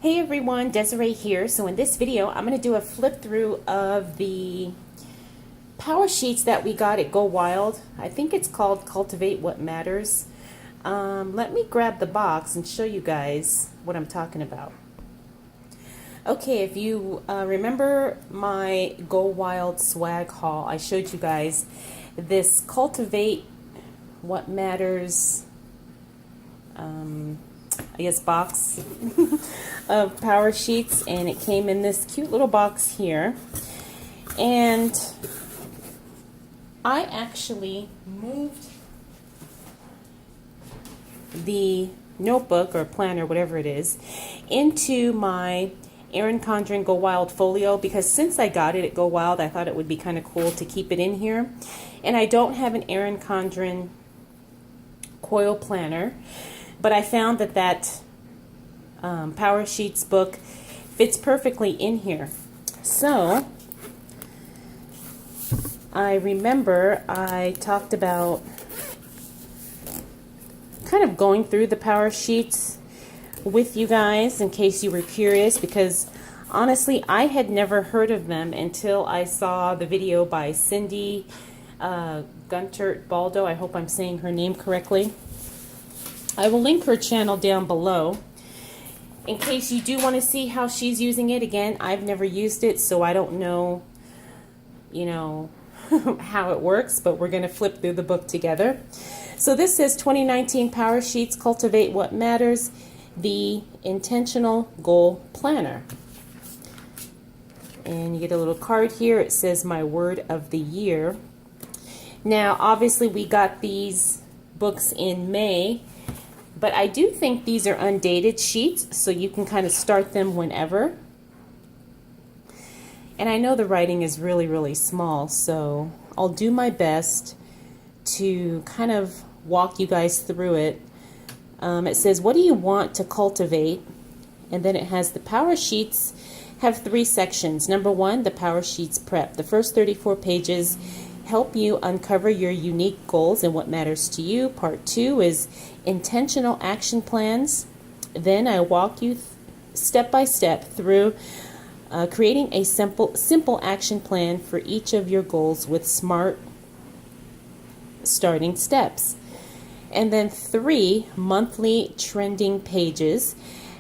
Hey everyone, Desiree here. So in this video, I'm going to do a flip through of the PowerSheets that we got at Go Wild. I think it's called Cultivate What Matters. Let me grab the box and show you guys what I'm talking about. Okay, if you remember my Go Wild swag haul, I showed you guys this Cultivate What Matters I guess box of PowerSheets, and it came in this cute little box here. And I actually moved the notebook or planner, whatever it is, into my Erin Condren Go Wild folio, because since I got it at Go Wild, I thought it would be kind of cool to keep it in here. And I don't have an Erin Condren coil planner, but I found that PowerSheets book fits perfectly in here. So I remember I talked about kind of going through the PowerSheets with you guys in case you were curious, because honestly I had never heard of them until I saw the video by Cindy Guntert Baldo. I hope I'm saying her name correctly. I will link her channel down below in case you do want to see how she's using it. Again, I've never used it, so I don't know, how it works, but we're going to flip through the book together. So this says 2019 PowerSheets Cultivate What Matters, the Intentional Goal Planner. And you get a little card here. It says my word of the year. Now, obviously, we got these books in May, but I do think these are undated sheets, so you can kind of start them whenever. And I know the writing is really, really small, so I'll do my best to kind of walk you guys through it. It says, what do you want to cultivate? And then it has the PowerSheets have 3 sections. Number 1, the PowerSheets prep. The first 34 pages help you uncover your unique goals and what matters to you. Part 2 is intentional action plans. Then I walk you step by step through creating a simple action plan for each of your goals with smart starting steps. And then 3 monthly trending pages.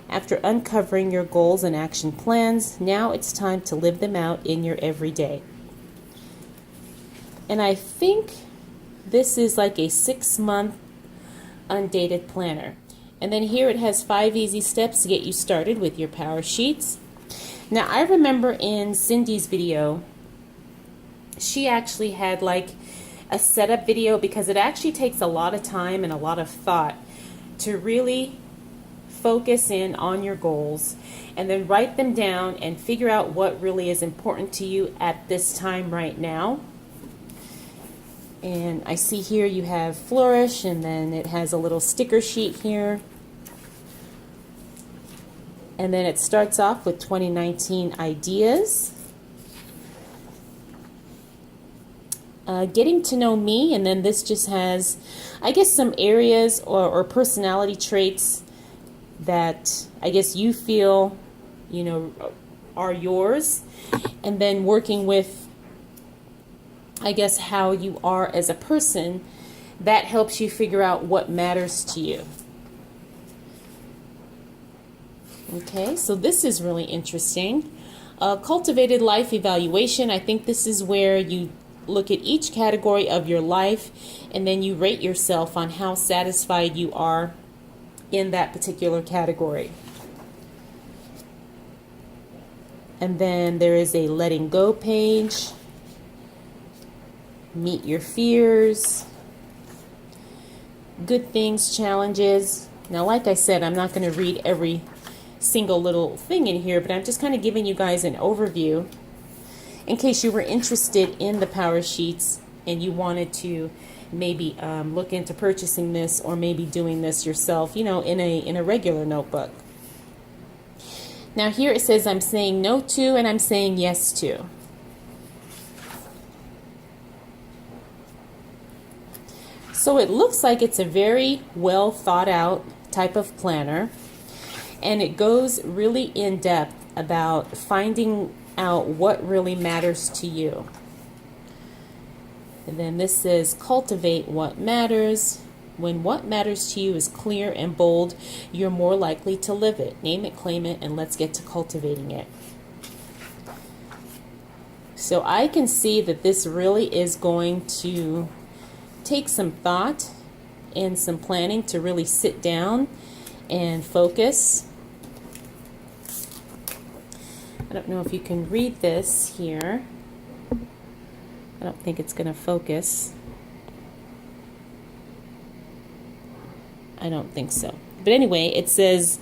After uncovering your goals and action plans, now it's time to live them out in your everyday. And I think this is like a 6-month undated planner. And then here it has 5 easy steps to get you started with your PowerSheets. Now, I remember in Cindy's video, she actually had like a setup video, because it actually takes a lot of time and a lot of thought to really focus in on your goals and then write them down and figure out what really is important to you at this time right now. And I see here you have Flourish, and then it has a little sticker sheet here. And then it starts off with 2019 ideas. Getting to know me, and then this just has, I guess, some areas or personality traits that I guess you feel, are yours. And then working with, I guess, how you are as a person, that helps you figure out what matters to you. Okay, so this is really interesting. Cultivated life evaluation. I think this is where you look at each category of your life and then you rate yourself on how satisfied you are in that particular category. And then there is a letting go page. Meet your fears. Good things, challenges. Now, like I said, I'm not going to read every single little thing in here, but I'm just kind of giving you guys an overview in case you were interested in the PowerSheets and you wanted to maybe look into purchasing this, or maybe doing this yourself, in a regular notebook. Now here it says I'm saying no to and I'm saying yes to. So it looks like it's a very well thought out type of planner. And it goes really in depth about finding out what really matters to you. And then this says, cultivate what matters. When what matters to you is clear and bold, you're more likely to live it. Name it, claim it, and let's get to cultivating it. So I can see that this really is going to take some thought and some planning to really sit down and focus. I don't know if you can read this here. I don't think it's going to focus. I don't think so. But anyway, it says,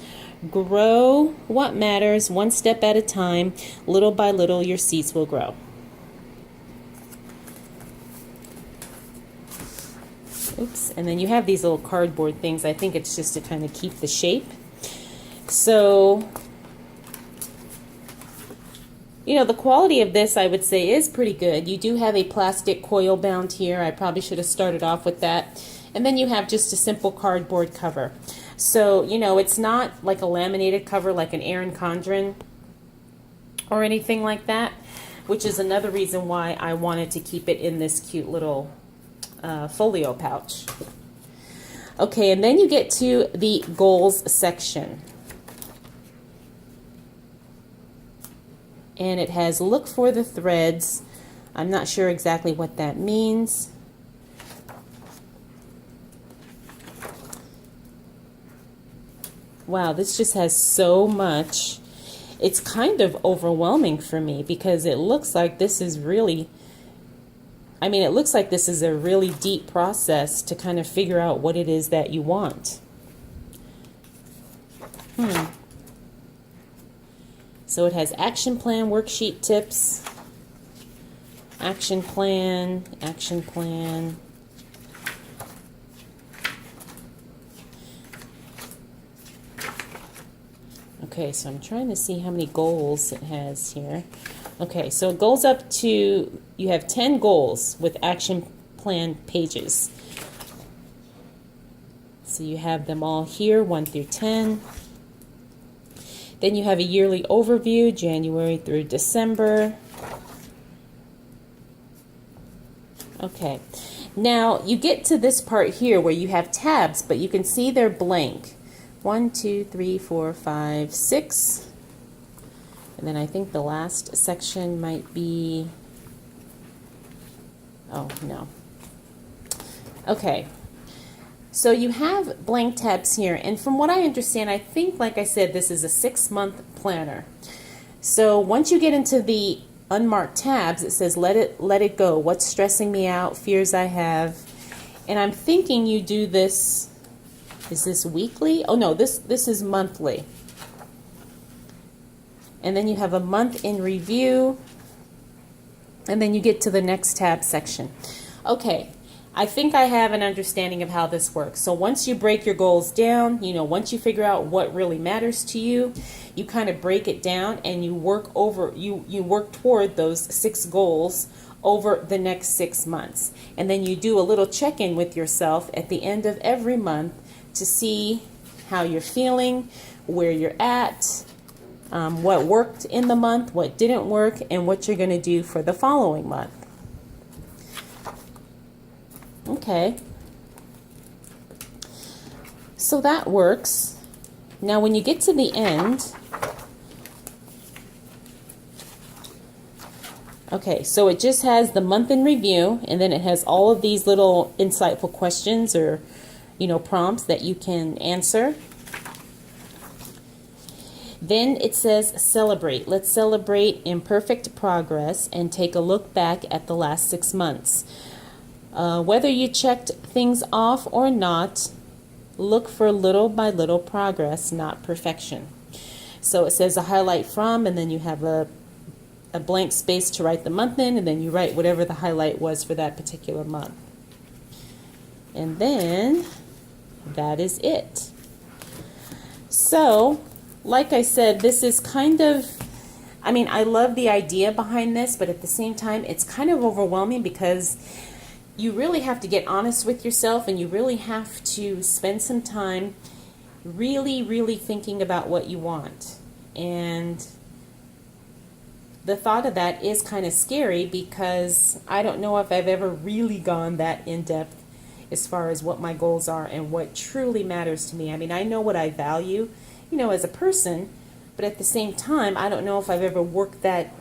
grow what matters one step at a time. Little by little, your seeds will grow. Oops. And then you have these little cardboard things. I think it's just to kind of keep the shape. So, you know, the quality of this, I would say, is pretty good. You do have a plastic coil bound here. I probably should have started off with that. And then you have just a simple cardboard cover. So, you know, it's not like a laminated cover like an Erin Condren or anything like that, which is another reason why I wanted to keep it in this cute little folio pouch. Okay, and then you get to the goals section. And it has look for the threads. I'm not sure exactly what that means. Wow, this just has so much. It's kind of overwhelming for me because it looks like this is really, it looks like this is a really deep process to kind of figure out what it is that you want. So it has action plan, worksheet tips, action plan, action plan. Okay, so I'm trying to see how many goals it has here. Okay, so it goes up to, you have 10 goals with action plan pages. So you have them all here, 1 through 10. Then you have a yearly overview, January through December. Okay, now you get to this part here where you have tabs, but you can see they're blank. 1, 2, 3, 4, 5, 6. And then I think the last section might be, oh no. Okay, so you have blank tabs here, and from what I understand, I think, like I said, this is a 6-month planner. So once you get into the unmarked tabs, it says let it go. What's stressing me out, fears I have. And I'm thinking you do this, is this weekly? Oh no, this is monthly. And then you have a month in review, and then you get to the next tab section. Okay, I think I have an understanding of how this works. So once you break your goals down, you know, once you figure out what really matters to you, you kind of break it down and you work toward those 6 goals over the next 6 months. And then you do a little check-in with yourself at the end of every month to see how you're feeling, where you're at, what worked in the month, what didn't work, and what you're going to do for the following month. Okay, so that works. Now when you get to the end, okay, so it just has the month in review, and then it has all of these little insightful questions or, you know, prompts that you can answer. Then it says celebrate. Let's celebrate imperfect progress and take a look back at the last 6 months. Whether you checked things off or not, look for little by little progress, not perfection. So it says a highlight from, and then you have a blank space to write the month in, and then you write whatever the highlight was for that particular month. And then that is it. So, like I said, this is kind of, I love the idea behind this, but at the same time, it's kind of overwhelming because you really have to get honest with yourself, and you really have to spend some time really thinking about what you want. And the thought of that is kind of scary because I don't know if I've ever really gone that in depth as far as what my goals are and what truly matters to me. I mean, I know what I value, as a person, but at the same time, I don't know if I've ever worked that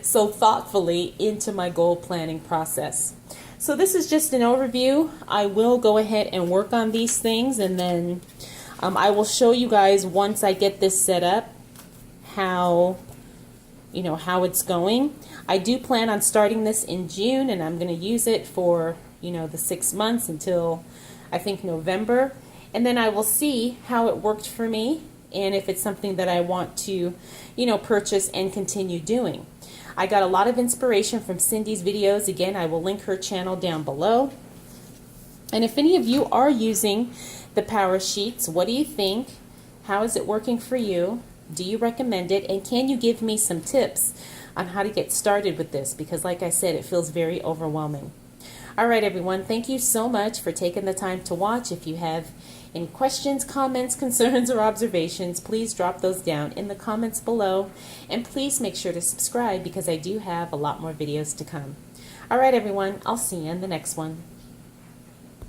so thoughtfully into my goal planning process. So this is just an overview. I will go ahead and work on these things, and then I will show you guys once I get this set up how it's going. I do plan on starting this in June, and I'm going to use it for the 6 months until I think November, and then I will see how it worked for me and if it's something that I want to purchase and continue doing. I got a lot of inspiration from Cindy's videos. Again, I will link her channel down below. And if any of you are using the PowerSheets, what do you think? How is it working for you? Do you recommend it? And can you give me some tips on how to get started with this? Because like I said, it feels very overwhelming. All right, everyone, thank you so much for taking the time to watch. If you have any questions, comments, concerns, or observations, please drop those down in the comments below. And please make sure to subscribe because I do have a lot more videos to come. All right, everyone, I'll see you in the next one.